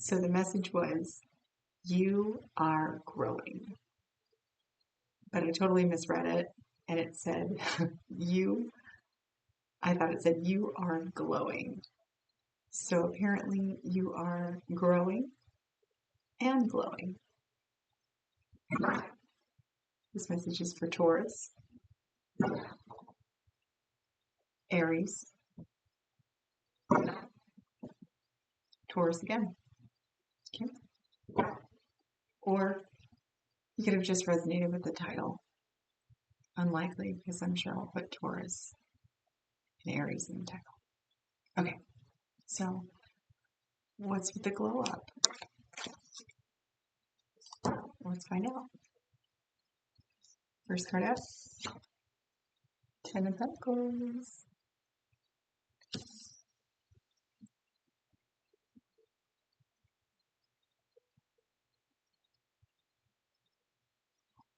So the message was, you are growing. But I totally misread it, and it said, I thought it said, you are glowing. So apparently you are growing and glowing. This message is for Taurus, Aries, Taurus again. Okay. Or you could have just resonated with the title. Unlikely, because I'm sure I'll put Taurus and Aries in the title. Okay, so what's with the glow up? Let's find out. First card out, 10 of Pentacles.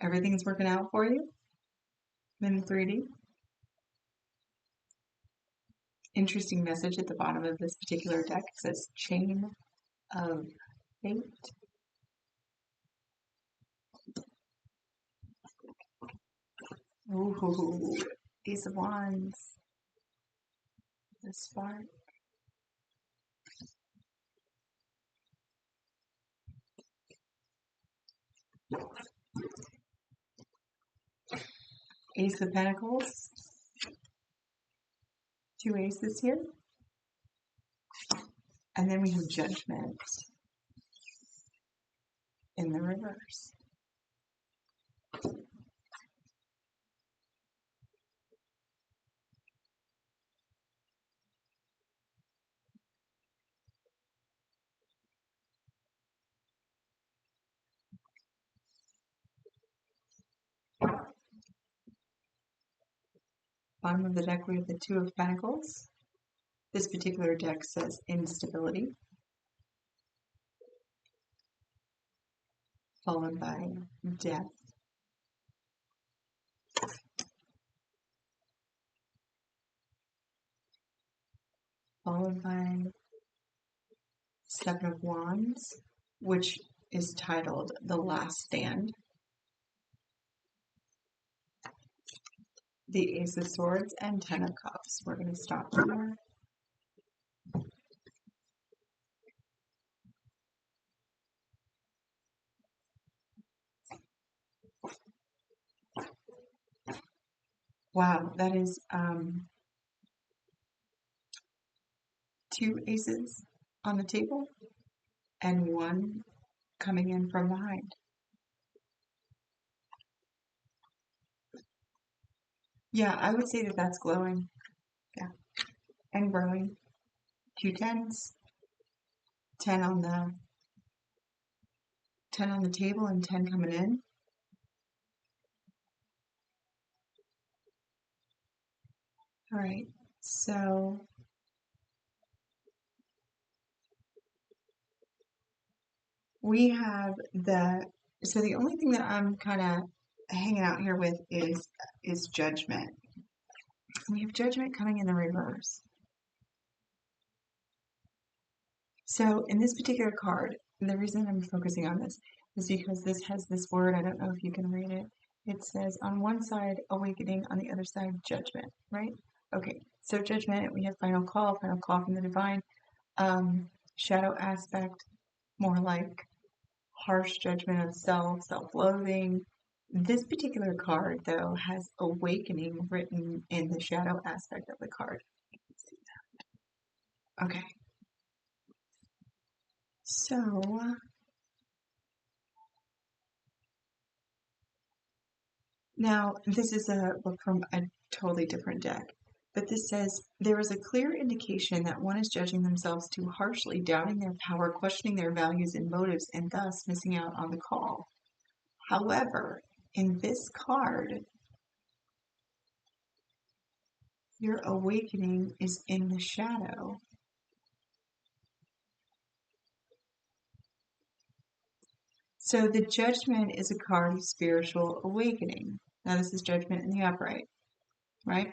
Everything's working out for you in 3D. Interesting message at the bottom of this particular deck. It says Chain of Fate. Ooh, Ace of Wands. The spark. Ace of Pentacles. 2 aces here. And then we have Judgment in the reverse. Bottom of the deck, we have the 2 of Pentacles. This particular deck says instability, followed by death. Followed by 7 of Wands, which is titled The Last Stand. The Ace of Swords and 10 of Cups. We're going to stop there. Wow, that is 2 aces on the table and 1 coming in from behind. Yeah, I would say that that's glowing. Yeah, and growing. 2 10s, 10 on the table and 10 coming in. All right, so we have the only thing that I'm kind of hanging out here with is Judgment. We have Judgment coming in the reverse. So in this particular card, the reason I'm focusing on this is because this has this word, I don't know if you can read it. It says on one side, awakening, on the other side, judgment, right? Okay, so judgment, we have final call from the divine. Shadow aspect, more like harsh judgment of self-loathing. This particular card, though, has awakening written in the shadow aspect of the card. Okay. So, now this is a book from a totally different deck, but this says there is a clear indication that one is judging themselves too harshly, doubting their power, questioning their values and motives, and thus missing out on the call. However, in this card, your awakening is in the shadow. So the Judgment is a card of spiritual awakening. Now this is Judgment in the upright, right?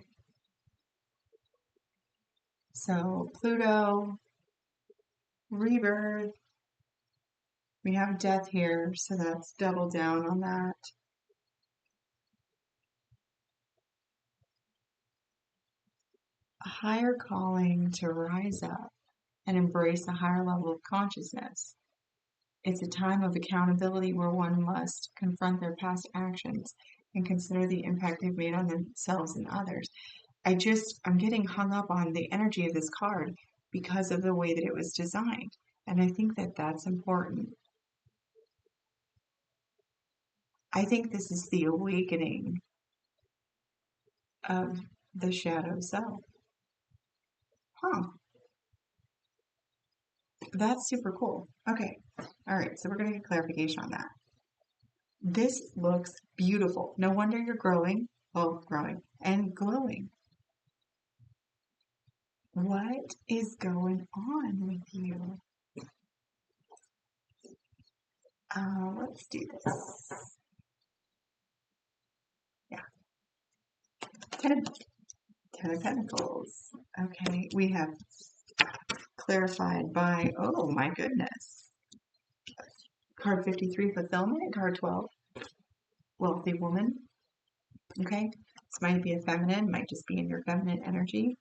So Pluto, rebirth, We have death here, so that's double down on that. A higher calling to rise up and embrace a higher level of consciousness. It's a time of accountability where one must confront their past actions and consider the impact they've made on themselves and others. I'm getting hung up on the energy of this card because of the way that it was designed. And I think that that's important. I think this is the awakening of the shadow self. Huh, that's super cool. Okay, all right, so we're going to get clarification on that. This looks beautiful. No wonder you're growing, well, growing and glowing. What is going on with you? Let's do this. Yeah, Ten of Pentacles. Okay, we have clarified by, oh my goodness. Card 53, Fulfillment. Card 12, Wealthy Woman. Okay, this might be a feminine, might just be in your feminine energy.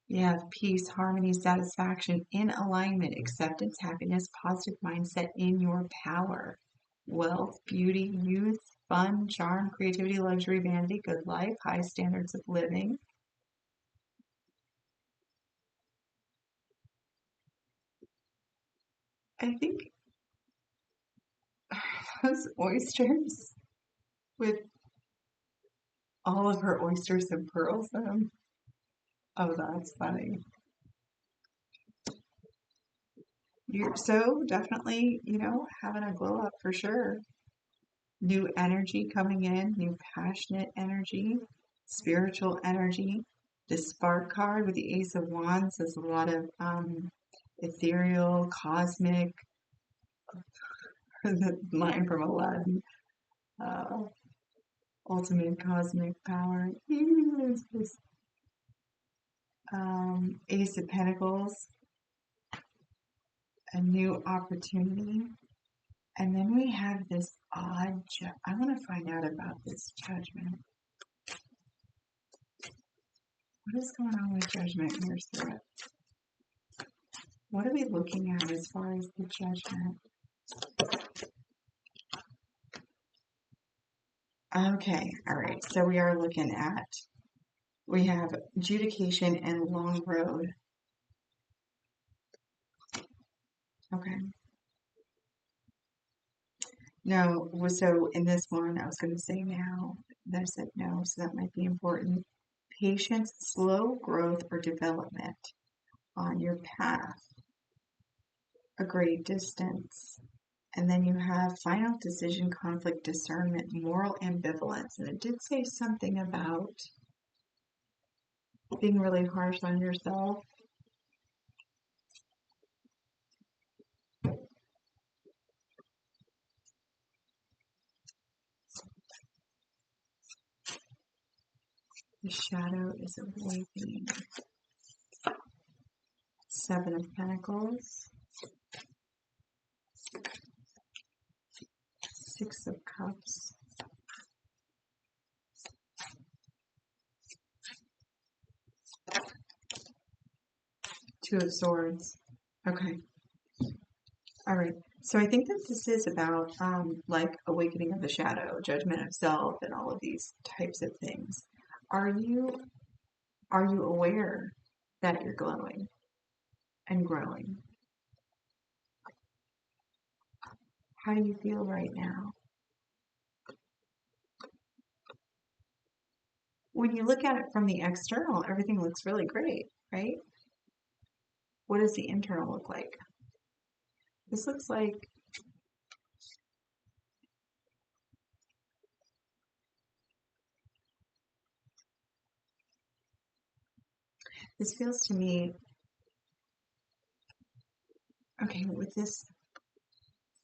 You have peace, harmony, satisfaction, in alignment, acceptance, happiness, positive mindset, in your power. Wealth, beauty, youth, fun, charm, creativity, luxury, vanity, good life, high standards of living. I think those oysters with all of her oysters and pearls in them. Oh, that's funny. You're so definitely, having a glow up for sure. New energy coming in, new passionate energy, spiritual energy. The spark card with the Ace of Wands has a lot of ethereal, cosmic, the line from Aladdin, uh, ultimate cosmic power. Ace of Pentacles, a new opportunity. And then we have this odd, I want to find out about this judgment. What is going on with judgment here, Spirit? What are we looking at as far as the judgment? Okay, all right. So we are looking at, we have adjudication and long road. Okay. No, so in this one, I was going to say now, then I said no, so that might be important. Patience, slow growth or development on your path, a great distance. And then you have final decision, conflict, discernment, moral ambivalence. And it did say something about being really harsh on yourself. The shadow is awakening. Seven of Pentacles. Six of Cups. Two of Swords. Okay. All right. So I think that this is about like awakening of the shadow, judgment of self, and all of these types of things. Are you aware that you're glowing and growing? How do you feel right now? When you look at it from the external, everything looks really great, right? What does the internal look like? This looks like this feels to me okay with this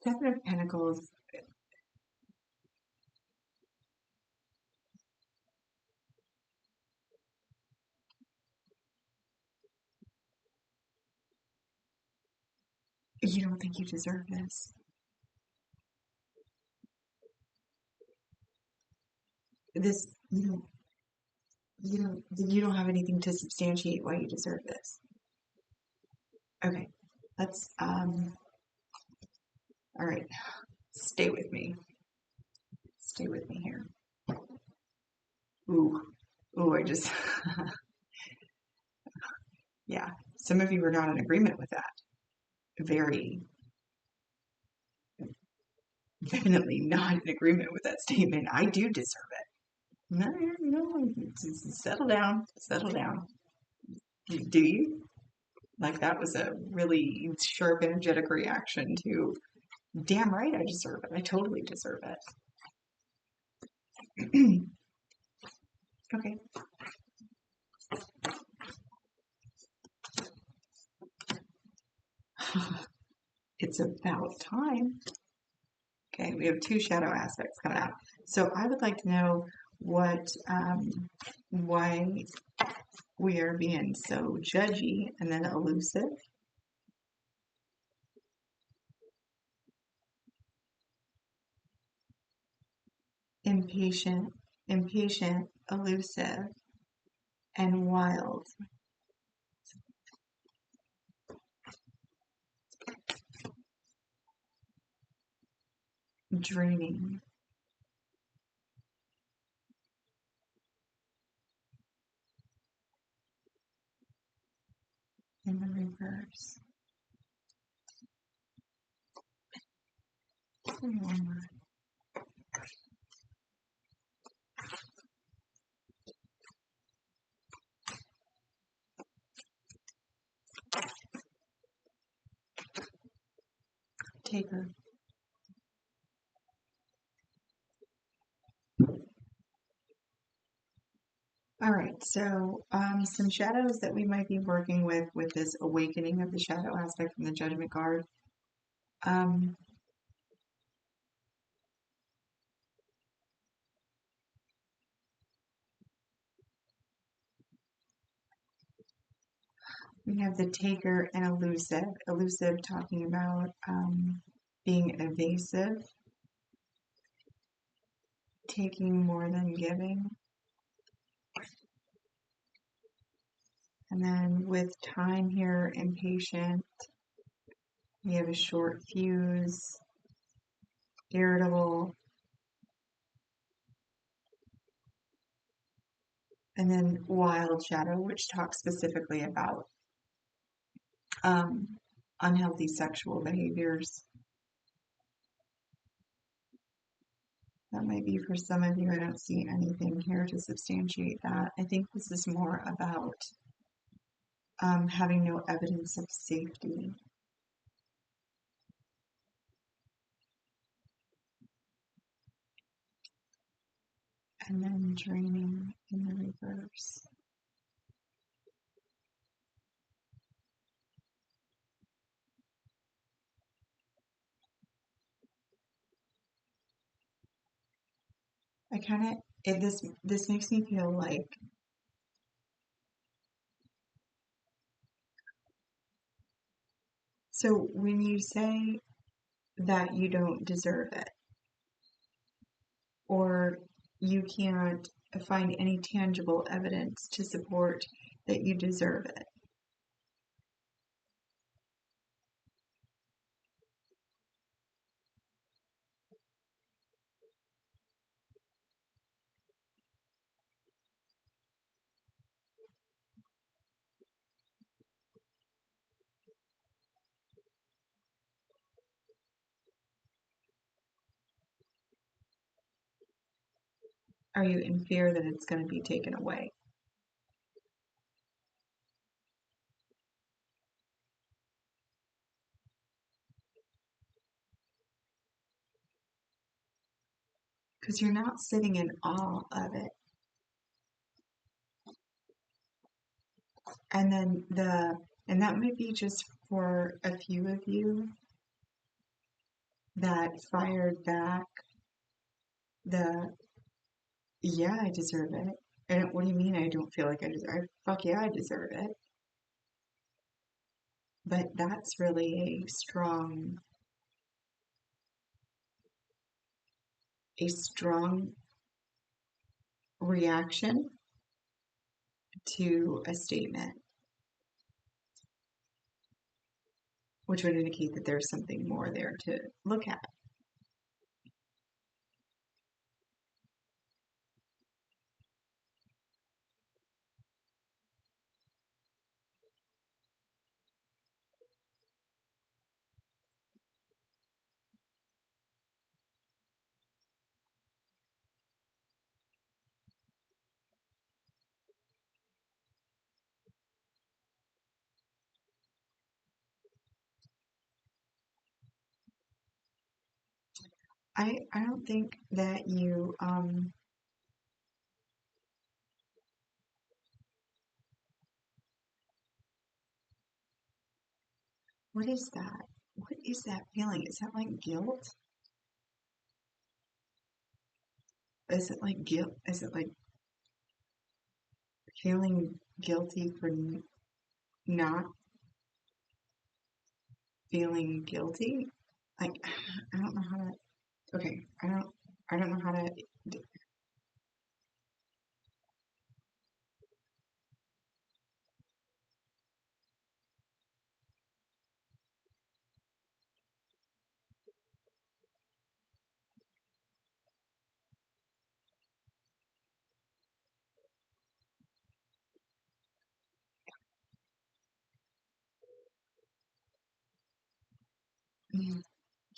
Seven of Pentacles. You don't think you deserve this. this, you don't have anything to substantiate why you deserve this. Okay, let's, all right, stay with me. Stay with me here. Ooh, I just, yeah, some of you are not in agreement with that. Very definitely not in agreement with that statement. I do deserve it. No, settle down, settle down. Do you? Like that was a really sharp, energetic reaction to, damn right, I deserve it. I totally deserve it. Okay. It's about time. Okay, we have two shadow aspects coming out. So I would like to know why we are being so judgy and then elusive. Impatient, elusive, and wild. Draining in the reverse. Taker. All right, so some shadows that we might be working with this awakening of the shadow aspect from the Judgment card. Um, we have the Taker and elusive. Elusive talking about being evasive, taking more than giving. And then with time here, impatient. We have a short fuse, irritable, and then wild shadow, which talks specifically about um, unhealthy sexual behaviors. That might be for some of you. I don't see anything here to substantiate that. I think this is more about having no evidence of safety. And then draining in the reverse. I kind of, this makes me feel like, so when you say that you don't deserve it, or you can't find any tangible evidence to support that you deserve it, are you in fear that it's going to be taken away? Because you're not sitting in awe of it. And then and that might be just for a few of you that fired back the, yeah, I deserve it. And what do you mean I don't feel like I deserve it? Fuck yeah, I deserve it. But that's really a strong reaction to a statement, which would indicate that there's something more there to look at. I don't think that you what is that? What is that feeling? Is that like guilt? Is it like guilt? Is it like feeling guilty for not feeling guilty? Like I don't know how to. Okay, I don't know how to.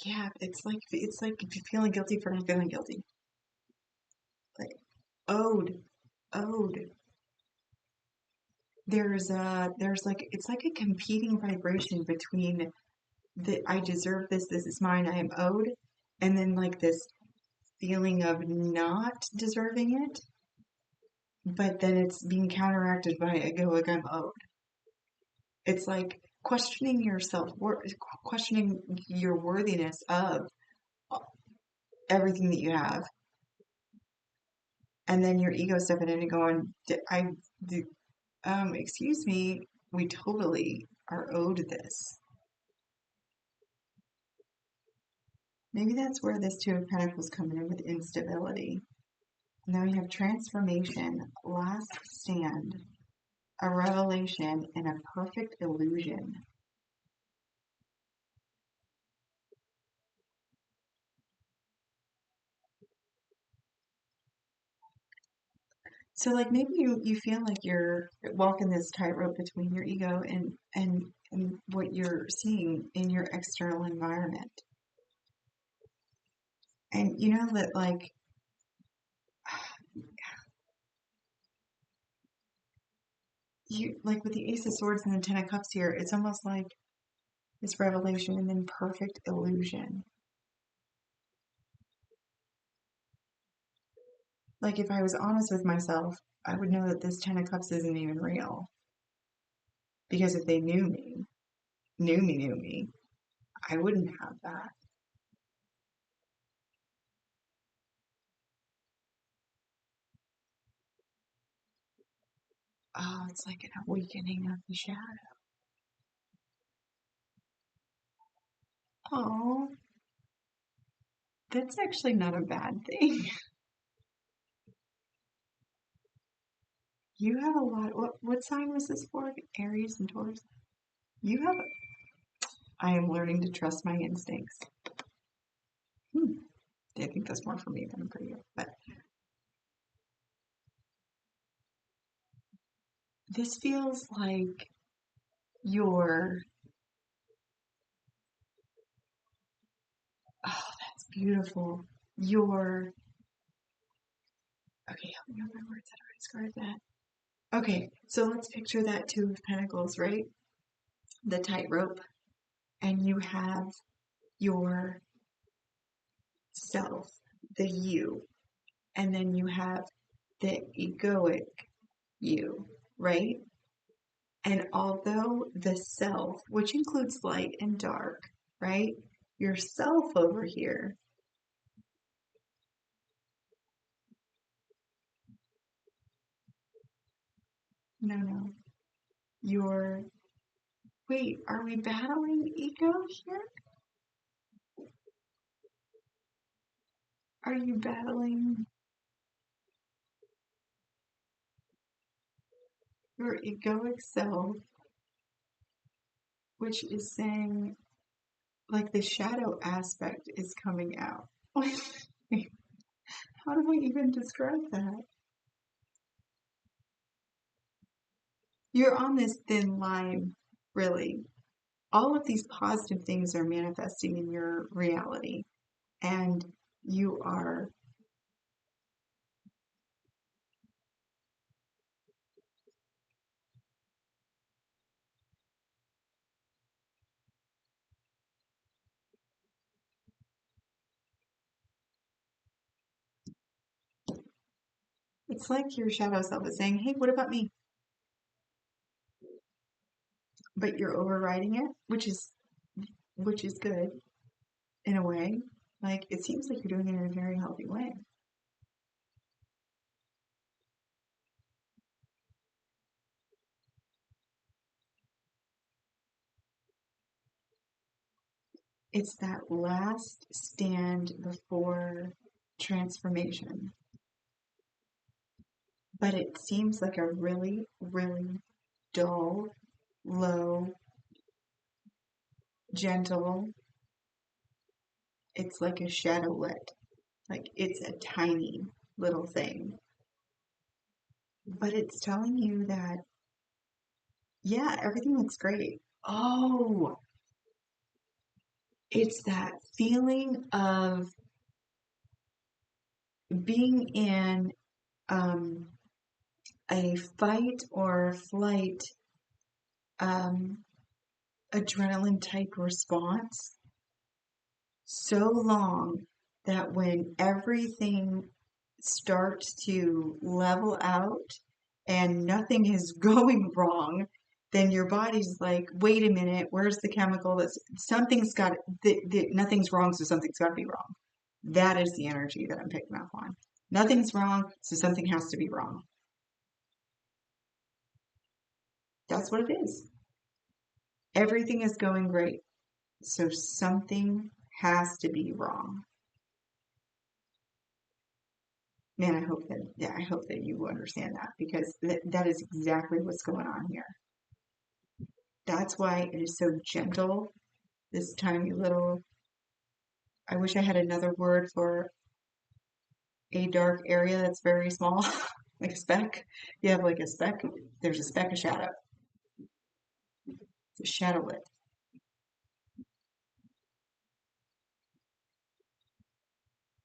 Yeah, it's like feeling guilty for not feeling guilty. Like owed, owed. There's like it's like a competing vibration between the I deserve this, this is mine, I am owed, and then like this feeling of not deserving it, but then it's being counteracted by I go like I'm owed. It's like questioning your self worth, questioning your worthiness of everything that you have, and then your ego stepping in and going, excuse me, we totally are owed this. Maybe that's where this Two of Pentacles coming in with instability. And then we have transformation, last stand, a revelation, and a perfect illusion. So like maybe you feel like you're walking this tightrope between your ego and what you're seeing in your external environment. And you know that like you like with the Ace of Swords and the Ten of Cups here, it's almost like this revelation and then perfect illusion. Like if I was honest with myself, I would know that this Ten of Cups isn't even real. Because if they knew me, I wouldn't have that. Oh, it's like an awakening of the shadow. Oh, that's actually not a bad thing. You have a lot. What sign was this for? Aries and Taurus. You have. I am learning to trust my instincts. Hmm. I think that's more for me than for you. But this feels like your. Oh, that's beautiful. Your. Okay, help me with my words. How do I describe that? Okay, so let's picture that Two of Pentacles, right? The tightrope, and you have your self, the you, and then you have the egoic you, right? And although the self, which includes light and dark, right? Yourself over here, no, your, wait, are we battling ego here? Are you battling your egoic self, which is saying, like, the shadow aspect is coming out. How do I even describe that? You're on this thin line, really. All of these positive things are manifesting in your reality, and you are, it's like your shadow self is saying, hey, what about me? But you're overriding it, which is good in a way. Like, it seems like you're doing it in a very healthy way. It's that last stand before transformation. But it seems like a really, really dull, low, gentle, it's like a shadowlet. Like, it's a tiny little thing. But it's telling you that, yeah, everything looks great. Oh, it's that feeling of being in um, a fight or flight um, adrenaline type response so long that when everything starts to level out and nothing is going wrong, then your body's like, wait a minute, where's the chemical that's something's got nothing's wrong, so something's got to be wrong. That is the energy that I'm picking up on. Nothing's wrong, so something has to be wrong. That's what it is. Everything is going great, so something has to be wrong. Man, I hope that you understand that because that is exactly what's going on here. That's why it is so gentle, this tiny little, I wish I had another word for a dark area that's very small, like a speck. You have like a speck, there's a speck of shadow. It's a shadowlet.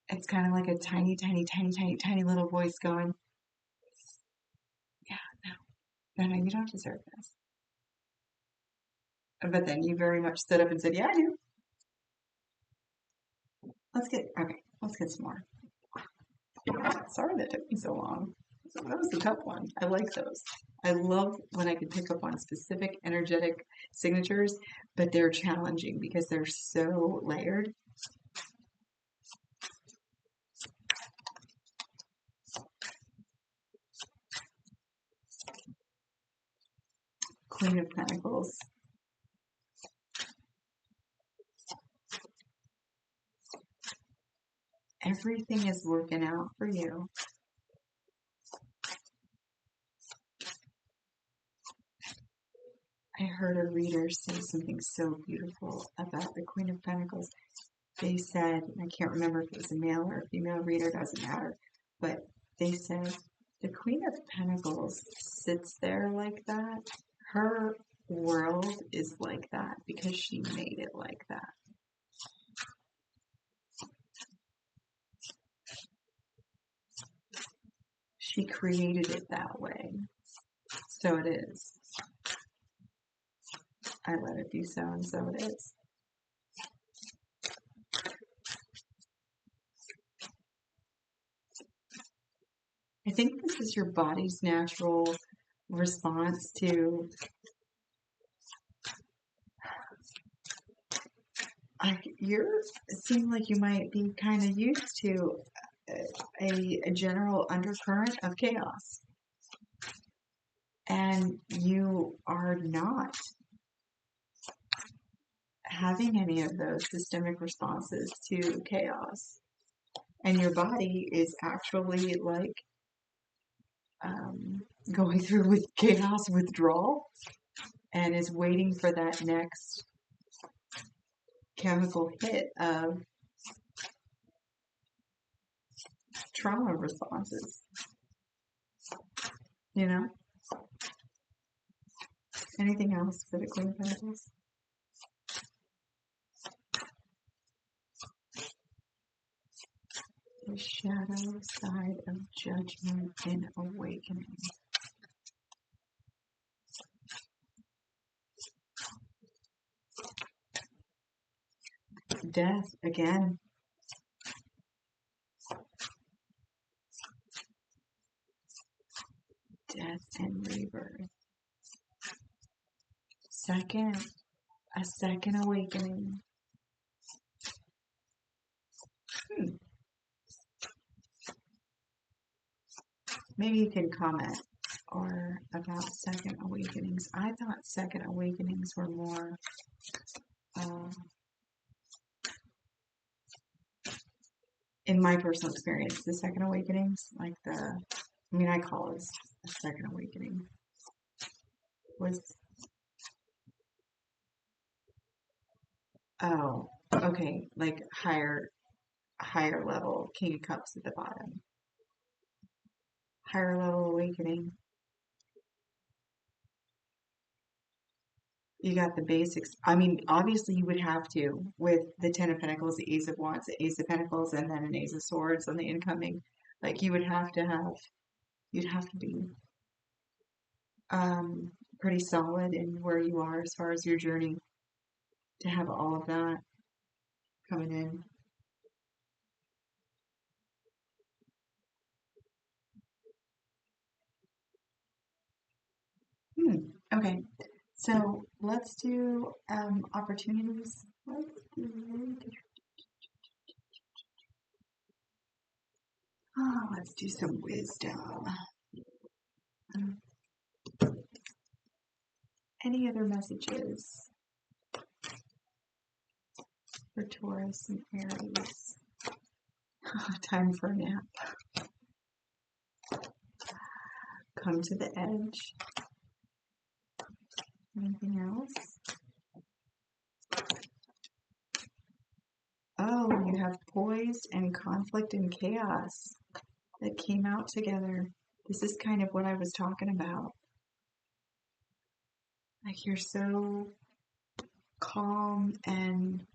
It's kind of like a tiny, tiny, tiny, tiny, tiny little voice going, yeah, no, no, no, you don't deserve this. But then you very much stood up and said, yeah, I do. Let's get some more. Sorry that took me so long. That was a tough one. I like those. I love when I can pick up on specific energetic signatures, but they're challenging because they're so layered. Queen of Pentacles. Everything is working out for you. I heard a reader say something so beautiful about the Queen of Pentacles. They said, I can't remember if it was a male or a female reader, doesn't matter, but they said the Queen of Pentacles sits there like that. Her world is like that because she made it like that. She created it that way. So it is. I let it be so, and so it is. I think this is your body's natural response to you seem like you might be kind of used to a general undercurrent of chaos, and you are not having any of those systemic responses to chaos, and your body is actually like um, going through with chaos withdrawal and is waiting for that next chemical hit of trauma responses. You know? Anything else for the Queen of Pentacles? The shadow side of judgment and awakening. Death again. Death and rebirth. A second awakening. Maybe you can comment or about second awakenings. I thought second awakenings were more in my personal experience, the second awakenings, like I call it a second awakening, was, okay, like higher level King of Cups at the bottom. Higher level awakening. You got the basics. I mean, obviously you would have to with the Ten of Pentacles, the Ace of Wands, the Ace of Pentacles, and then an Ace of Swords on the incoming. Like you'd have to be pretty solid in where you are as far as your journey to have all of that coming in. Okay, so let's do opportunities. Let's do some wisdom. Any other messages for Taurus and Aries? Time for a nap. Come to the edge. Anything else? Oh, you have poised and conflict and chaos that came out together. This is kind of what I was talking about. Like you're so calm and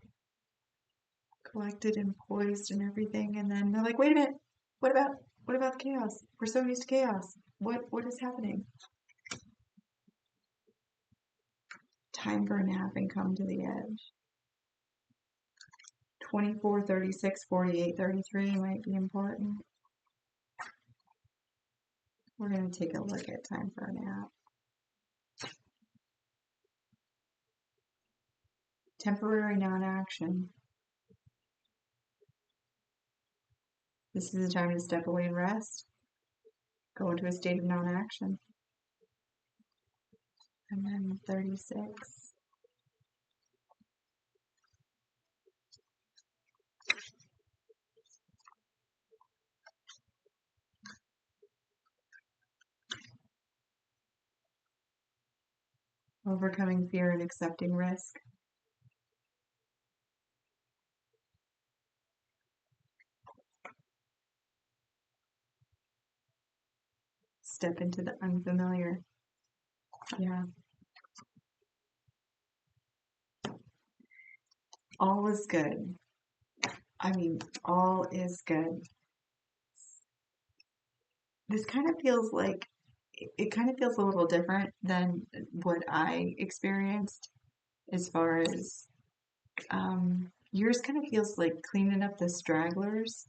collected and poised and everything, and then they're like, wait a minute, what about the chaos? We're so used to chaos. What is happening? Time for a nap and come to the edge. 24, 36, 48, 33 might be important. We're going to take a look at time for a nap. Temporary non-action. This is the time to step away and rest. Go into a state of non-action. And then 36. Overcoming fear and accepting risk. Step into the unfamiliar. Yeah. All is good. I mean, all is good. This kind of feels like, it kind of feels a little different than what I experienced as far as, yours kind of feels like cleaning up the stragglers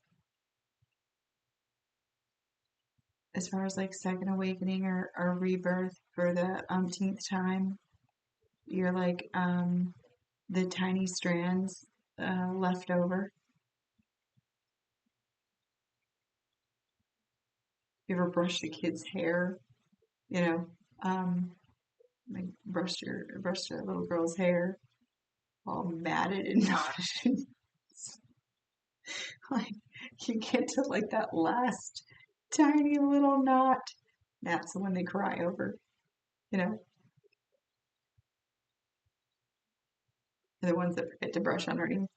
as far as like second awakening or rebirth for the umpteenth time. You're like, the tiny strands left over. You ever brush the kid's hair? You know, like brush the little girl's hair, all matted and knotted. Like you get to like that last tiny little knot, That's the one they cry over, you know, the ones that forget to brush underneath.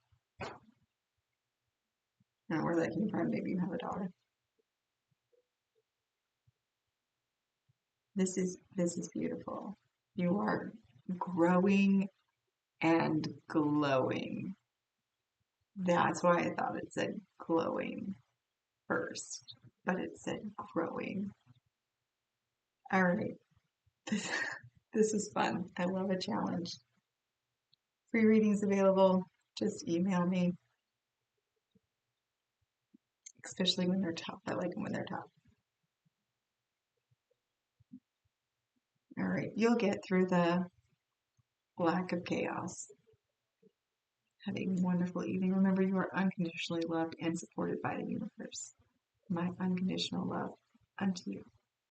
And where that came from, maybe you have a daughter. This is beautiful. You are growing and glowing. That's why I thought it said glowing first, but it said growing. All right. This, this is fun. I love a challenge. Free readings available. Just email me, especially when they're tough. I like them when they're tough. All right. You'll get through the lack of chaos. Have a wonderful evening. Remember, you are unconditionally loved and supported by the universe. My unconditional love unto you.